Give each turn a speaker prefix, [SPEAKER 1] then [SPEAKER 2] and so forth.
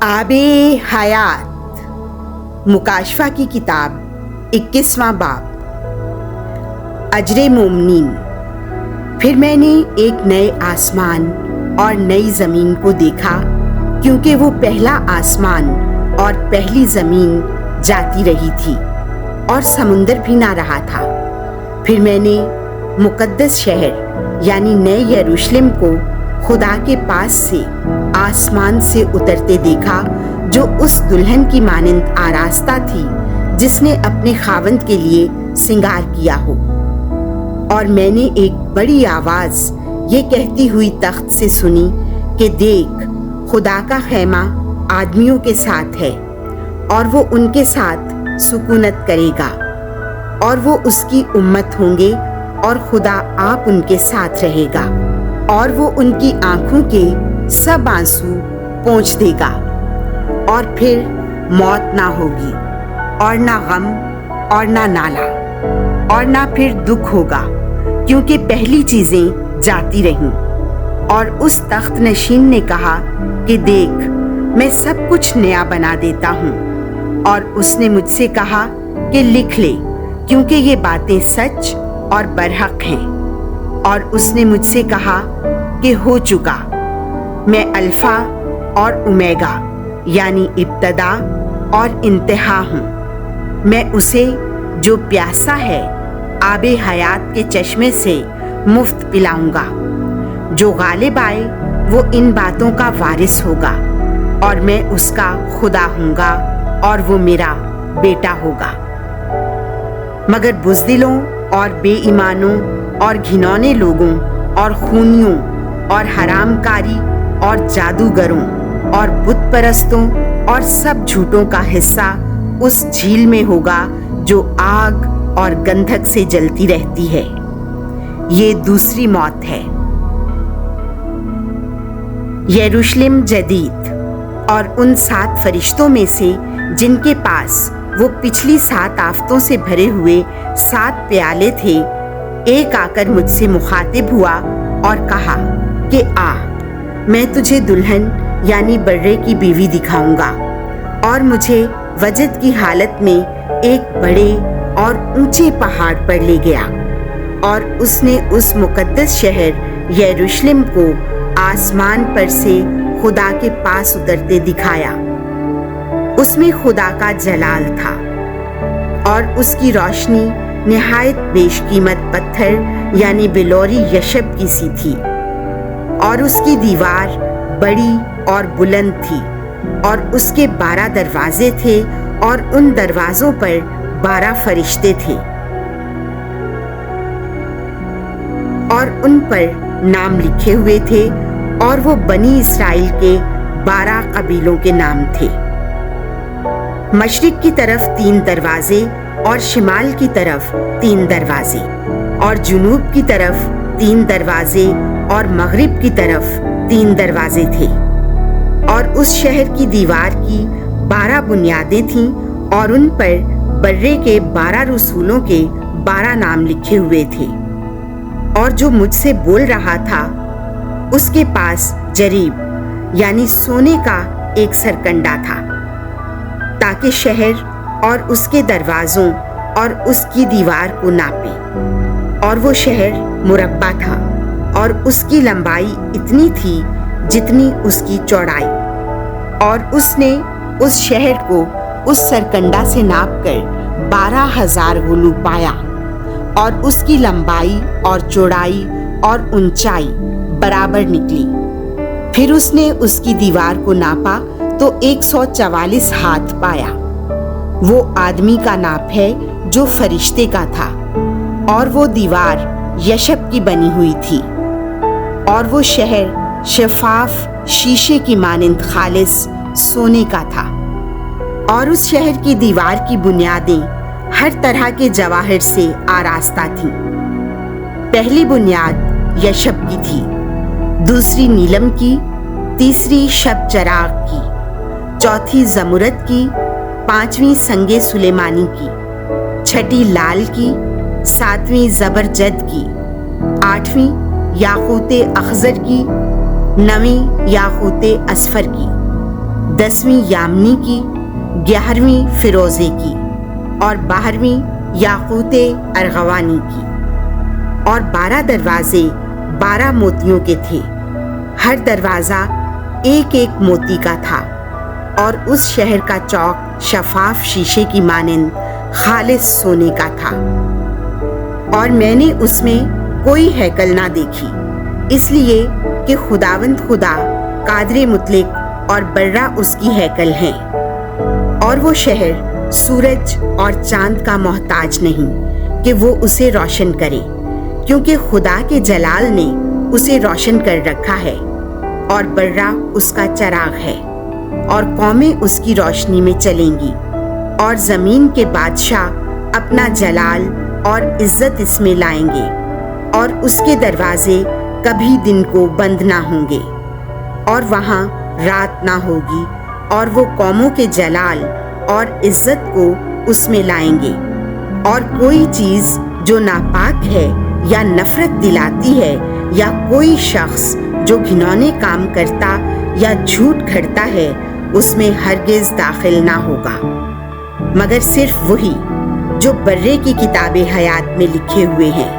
[SPEAKER 1] आब हयात मुकाशफा की किताब 21वां बाब। अजरे मोमनीन। फिर मैंने एक नए आसमान और नई ज़मीन को देखा, क्योंकि वो पहला आसमान और पहली ज़मीन जाती रही थी और समुंदर भी ना रहा था। फिर मैंने मुकद्दस शहर यानी नए यरूशलेम को खुदा के पास से आसमान से उतरते देखा, जो उस दुल्हन की मानिंद आरास्ता थी जिसने अपने खावंद के लिए सिंगार किया हो। और मैंने एक बड़ी आवाज ये कहती हुई तख्त से सुनी कि देख, खुदा का खैमा आदमियों के साथ है और वो उनके साथ सुकूनत करेगा और वो उसकी उम्मत होंगे और खुदा आप उनके साथ रहेगा और वो उनकी आंखों के सब आंसू पोंछ देगा। और फिर मौत ना होगी और ना गम और ना नाला और ना फिर दुख होगा, क्योंकि पहली चीजें जाती रहीं। और उस तख्त नशीन ने कहा कि देख, मैं सब कुछ नया बना देता हूँ। और उसने मुझसे कहा कि लिख ले, क्योंकि ये बातें सच और बरहक हैं। और उसने मुझसे कहा कि हो चुका। मैं अल्फा और ओमेगा यानी इब्तदा और इंतहा हूँ। मैं उसे जो प्यासा है आबे हयात के चश्मे से मुफ्त पिलाऊंगा। जो गालिब आए वो इन बातों का वारिस होगा और मैं उसका खुदा हूँगा और वो मेरा बेटा होगा। मगर बुज़दिलों और बेईमानों और घिनौने लोगों और खूनियों और हरामकारी और जादूगरों और बुत परस्तों और सब झूठों का हिस्सा उस झील में होगा जो आग और गंधक से जलती रहती है। ये दूसरी मौत है। यरूशलेम जदीद। और उन 7 फरिश्तों में से जिनके पास वो पिछली 7 आफतों से भरे हुए 7 प्याले थे, एक आकर मुझसे मुखातिब हुआ और कहा कि आ, मैं तुझे दुल्हन यानी बर्रे की बीवी दिखाऊंगा। और मुझे वजद की हालत में एक बड़े और ऊंचे पहाड़ पर ले गया और उसने उस मुकद्दस शहर यरूशलेम को आसमान पर से खुदा के पास उतरते दिखाया। उसमें खुदा का जलाल था और उसकी रोशनी निहायत बेशकीमत पत्थर यानी बिलोरी यशब की सी थी। और उसकी दीवार बड़ी और बुलंद थी और उसके 12 दरवाजे थे और उन दरवाजों पर 12 फरिश्ते थे और उन पर नाम लिखे हुए थे, और वो बनी इस्राइल के 12 कबीलों के नाम थे। मशरिक की तरफ 3 दरवाजे और शिमाल की तरफ 3 दरवाजे और जुनूब की तरफ 3 दरवाजे और मगरिब की तरफ 3 दरवाजे थे। और उस शहर की दीवार की 12 बुनियादें थीं और उन पर बर्रे के 12 रसूलों के 12 नाम लिखे हुए थे। और जो मुझसे बोल रहा था उसके पास जरीब यानी सोने का एक सरकंडा था, ताकि शहर और उसके दरवाजों और उसकी दीवार को नापे। और वो शहर मुरब्बा था और उसकी लंबाई इतनी थी जितनी उसकी चौड़ाई। और उसने उस शहर को उस सरकंडा से नापकर 12,000 गुलू पाया। और उसकी लंबाई और चौड़ाई और ऊंचाई बराबर निकली। फिर उसने उसकी दीवार को नापा तो 144 हाथ पाया। वो आदमी का नाप है जो फरिश्ते का था। और वो दीवार यशब की बनी हुई थी। और वो शहर शफाफ शीशे की मानिंद खालिस सोने का था। और उस शहर की दीवार की बुनियादें हर तरह के जवाहर से आरास्ता थीं। पहली बुनियाद यशब की थी, दूसरी नीलम की, तीसरी शब चराग की, चौथी जमुरत की, 5वीं संगे सुलेमानी की, 6ठी लाल की, 7वीं जबरजद की, 8वीं याकूते अखजर की, 9वीं याकूते असफर की, 10ویں یامنی کی، 11ویں فیروزے کی اور 12ویں یاقوت ارغوانی کی، اور 12 دروازے 12 موتیوں کے تھے۔ ہر دروازہ ایک ایک موتی کا تھا، اور اس شہر کا چوک شفاف شیشے کی مانند خالص سونے کا تھا۔ اور میں نے اس میں کوئی ہیکل نہ دیکھی، اس لیے کہ خداوند خدا قادر مطلق اور برہ اس کی ہیکل ہیں، اور وہ شہر سورج اور چاند کا محتاج نہیں کہ وہ اسے روشن کرے، کیونکہ خدا کے جلال نے اسے روشن کر رکھا ہے، اور برہ اس کا چراغ ہے، اور قومیں اس کی روشنی میں چلیں گی، اور زمین کے بادشاہ اپنا جلال اور عزت اس میں لائیں گے، اور اس کے دروازے کبھی دن کو بند نہ ہوں گے، اور وہاں رات نہ ہوگی، اور وہ قوموں کے جلال اور عزت کو اس میں لائیں گے، اور کوئی چیز جو ناپاک ہے یا نفرت دلاتی ہے، یا کوئی شخص جو گھنونے کام کرتا یا جھوٹ گھڑتا ہے، اس میں ہرگز داخل نہ ہوگا، مگر صرف وہی جو برے کی کتاب حیات میں لکھے ہوئے ہیں۔